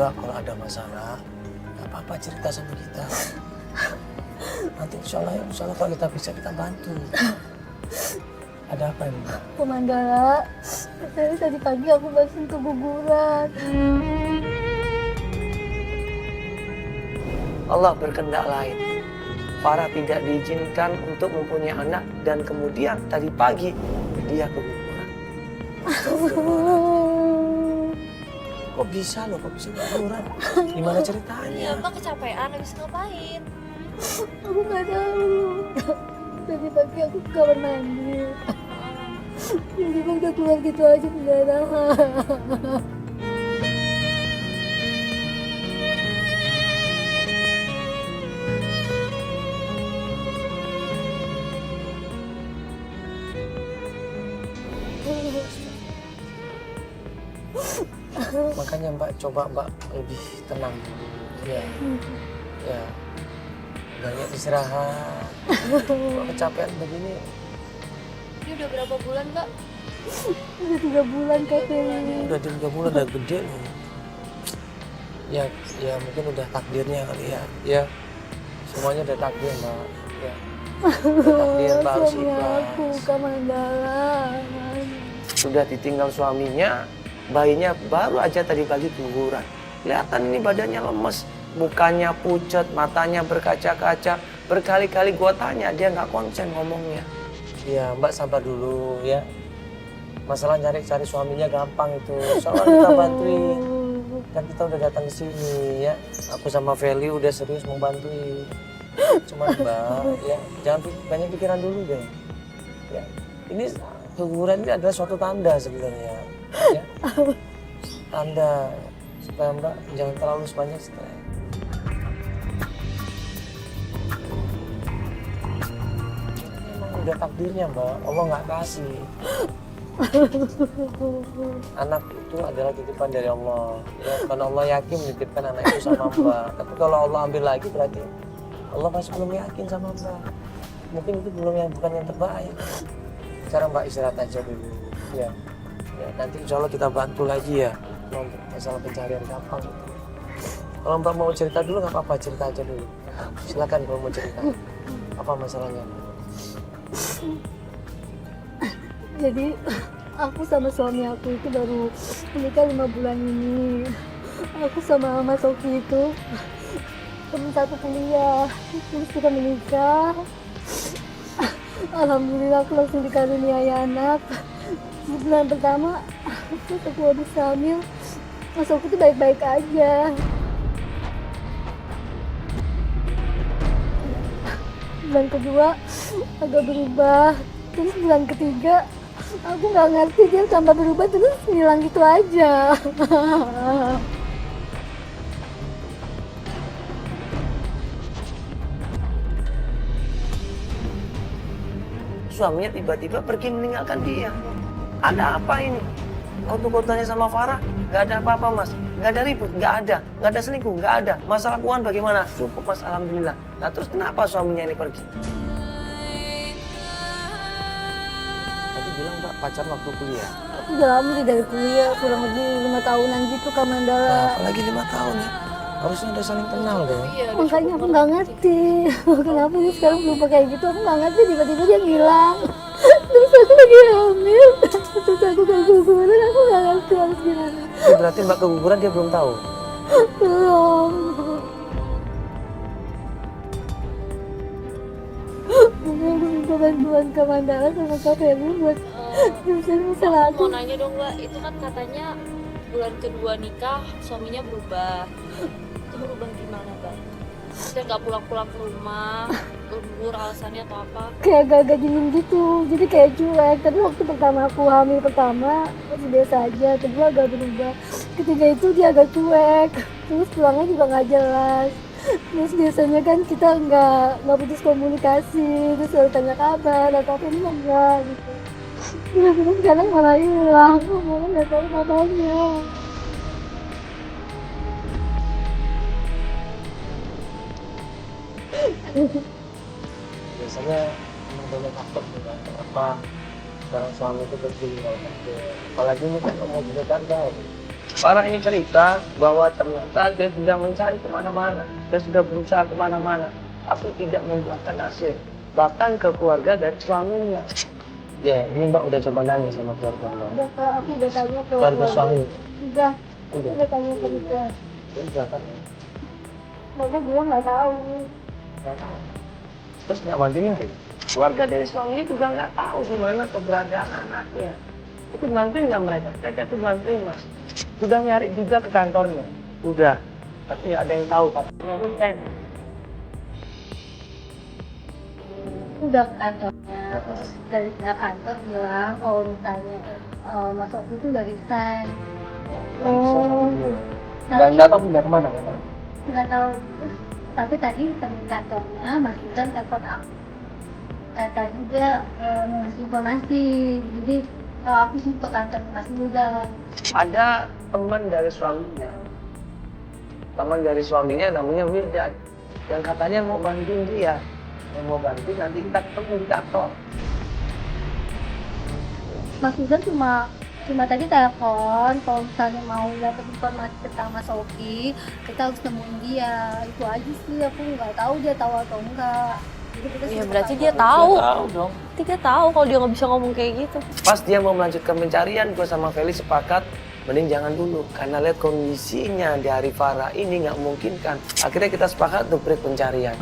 Mbak kalau ada masalah, nggak apa-apa cerita sama kita. Nanti insya Allah kalau kita bisa kita bantu. Ada apa ini Mbak? Komandala, tadi pagi aku barusan keguguran. Allah berkehendak lain. Farah tidak diizinkan untuk mempunyai anak dan kemudian tadi pagi dia keguguran. Kok bisa loh, kok bisa keguguran? Gimana ceritanya? Iya, Mbak kecapean habis ngapain? Aku nggak tahu. Tadi pagi aku ke kamar mandi. Tiba-tiba udah keluar gitu aja mendadak. Makanya Mbak coba Mbak lebih tenang. Ya, ya. Banyak istirahat. Kalau kecapean begini. Ini udah berapa bulan, Mbak? Udah 3 bulan katanya. Udah 3 bulan udah gede loh. Ya, ya mungkin udah takdirnya kali ya. Ya, semuanya udah takdir Mbak. Ya. Udah takdir Mbak harus Suami aku, ikhlas. Kamandala. Sudah ditinggal suaminya, bayinya baru aja tadi pagi keguguran. Kelihatan ini badannya lemes, mukanya pucat, matanya berkaca-kaca. Berkali-kali gua tanya, dia nggak konsen ngomongnya. Iya, Mbak sabar dulu ya. Masalah cari suaminya gampang itu. Soalnya kita bantuin. Kan kita udah datang ke sini ya. Aku sama Feli udah serius mau bantuin. Cuman Mbak, ya jangan banyak pikiran dulu deh. Ya, ini keguguran ini adalah suatu tanda sebenarnya. Ya. Tanda supaya Mbak jangan terlalu banyak stres. Emang udah takdirnya Mbak, Allah nggak kasih. Anak itu adalah titipan dari Allah. Ya, karena Allah yakin menitipkan anak itu sama Mbak. Tapi kalau Allah ambil lagi berarti Allah masih belum yakin sama Mbak. Mungkin itu bukan yang terbaik. Sekarang Mbak istirahat aja dulu. Ya, ya nanti insya Allah kita bantu lagi ya untuk masalah pencarian gampang. Kalau Mbak mau cerita dulu nggak apa-apa, cerita aja dulu. Silakan kalau mau cerita. Apa masalahnya? Jadi aku sama suami aku itu baru menikah 5 bulan ini. Aku sama Mas Sofi itu teman satu kuliah, terus kita menikah. Alhamdulillah aku langsung dikaruniai anak. Bulan pertama aku habis hamil, Mas Sofi itu baik-baik aja. Bulan kedua agak berubah, terus bulan ketiga aku nggak ngerti dia tambah berubah terus hilang gitu aja. Suaminya tiba-tiba pergi meninggalkan dia. Ada apa ini? Kau tanya sama Farah, nggak ada apa-apa Mas. Nggak ada ribut, nggak ada selingkuh, nggak ada. Masalah keuangan bagaimana? Cukup Mas, alhamdulillah. Nah terus kenapa suaminya ini pergi? Tadi bilang Mbak pacar waktu kuliah. Aku udah lama sih dari kuliah, kurang lebih 5 tahunan gitu Kamandala. Nah, apalagi 5 tahun ya. Harusnya udah saling kenal dong. Iya, udah Makanya cukup aku nggak ngerti kenapa dia sekarang berubah kayak gitu. Aku nggak ngerti, tiba-tiba dia ngilang. Terus aku lagi hamil, terus aku keguguran, aku nggak ngerti harus gimana. Itu berarti Mbak keguguran dia belum tahu. Belum. Aku minta bantuan ke Mandala sama Kak Feli buat urusan masalah aku. mau nanya dong, Mbak. Itu kan katanya bulan kedua nikah suaminya berubah. Itu berubah gimana, Mbak? Dia nggak pulang-pulang ke rumah, lembur alasannya atau apa? Kayak agak-agak dingin gitu, jadi kayak cuek. Tapi waktu pertama aku hamil pertama masih biasa aja, kedua agak berubah, ketiga itu dia agak cuek, terus pulangnya juga nggak jelas. Terus biasanya kan kita nggak putus komunikasi, terus selalu tanya kabar atau apa, ini enggak gitu. Terus sekarang malah hilang, malah nggak tahu kabarnya. Biasanya memang banyak faktor juga kenapa sekarang suami itu pergi meninggalkan dia. Apalagi ini kan mau berdekatan. Farah ini cerita bahwa ternyata dia sudah mencari kemana-mana, dia sudah berusaha kemana-mana, tapi tidak membuahkan hasil, bahkan ke keluarga dan suaminya. Ya, ini Mbak udah coba nanya sama keluarga Mbak. Udah Kak, aku udah tanya ke Keluarga suami. Udah, Udah. udah tanya ke dia. Udah kan? Mereka bilang nggak tahu. Terus nggak bantuin lagi? Keluarga dari suami juga nggak tahu di mana keberadaan anaknya. Itu bantuin nggak mereka? Mereka itu bantuin Mas. Sudah nyari juga ke kantornya. Udah. Tapi ada yang tahu Pak. Udah ke kantornya, terus dari pihak kantor bilang kalau misalnya Mas Oki itu udah resign. Dan datang pindah kemana? Nggak tahu. Tapi tadi teman kantornya Mas Gibran telepon aku. Katanya dia ngasih informasi. Jadi aku sih ke kantor Mas Gibran. Ada teman dari suaminya. Teman dari suaminya namanya Wildan. Yang katanya mau bantuin dia. Yang mau bantu nanti kita ketemu di kantor. Mas Gibran cuma tadi telepon kalau misalnya mau dapat informasi tentang Mas Oki, kita harus nemuin dia. Itu aja sih, aku nggak tahu dia tahu atau enggak. Jadi kita Ya suruh berarti ke dia kantor. tahu. Tahu dong. Berarti dia tahu kalau dia nggak bisa ngomong kayak gitu. Pas dia mau melanjutkan pencarian, gue sama Feli sepakat mending jangan dulu. Karena lihat kondisinya dari Farah ini nggak memungkinkan. Akhirnya kita sepakat untuk break pencarian.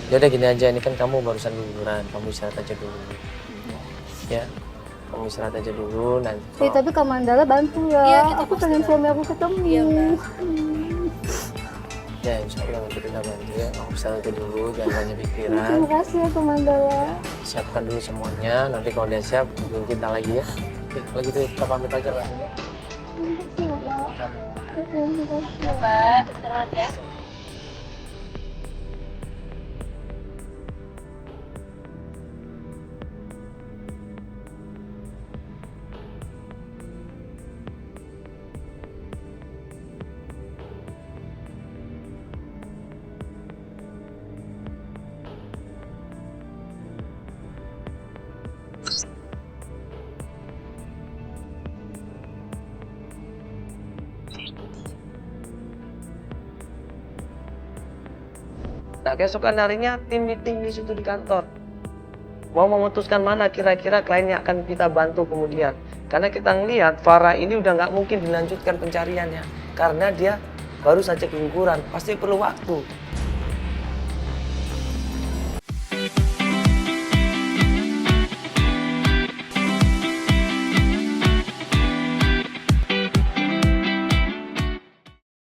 Ya udah gini aja, ini kan kamu barusan liburan, kamu istirahat aja dulu. Ya, kamu istirahat aja dulu nanti. Tapi Kak Mandala bantu ya. Iya, kita aku pasti pengen bantu. suami aku ketemu. Iya, Mbak. Ya insya Allah nanti kita bantu ya. Kamu istirahat aja dulu, jangan banyak pikiran. Terima kasih ya Kak Mandala. Siapkan dulu semuanya, nanti kalau udah siap, hubungin kita lagi ya. Oke, kalau gitu kita pamit aja lah. Terima kasih. Mbak, istirahat ya. Nah keesokan harinya tim meeting di situ di kantor. Mau memutuskan mana kira-kira klien yang akan kita bantu kemudian. Karena kita ngelihat Farah ini udah nggak mungkin dilanjutkan pencariannya. Karena dia baru saja keguguran, pasti perlu waktu.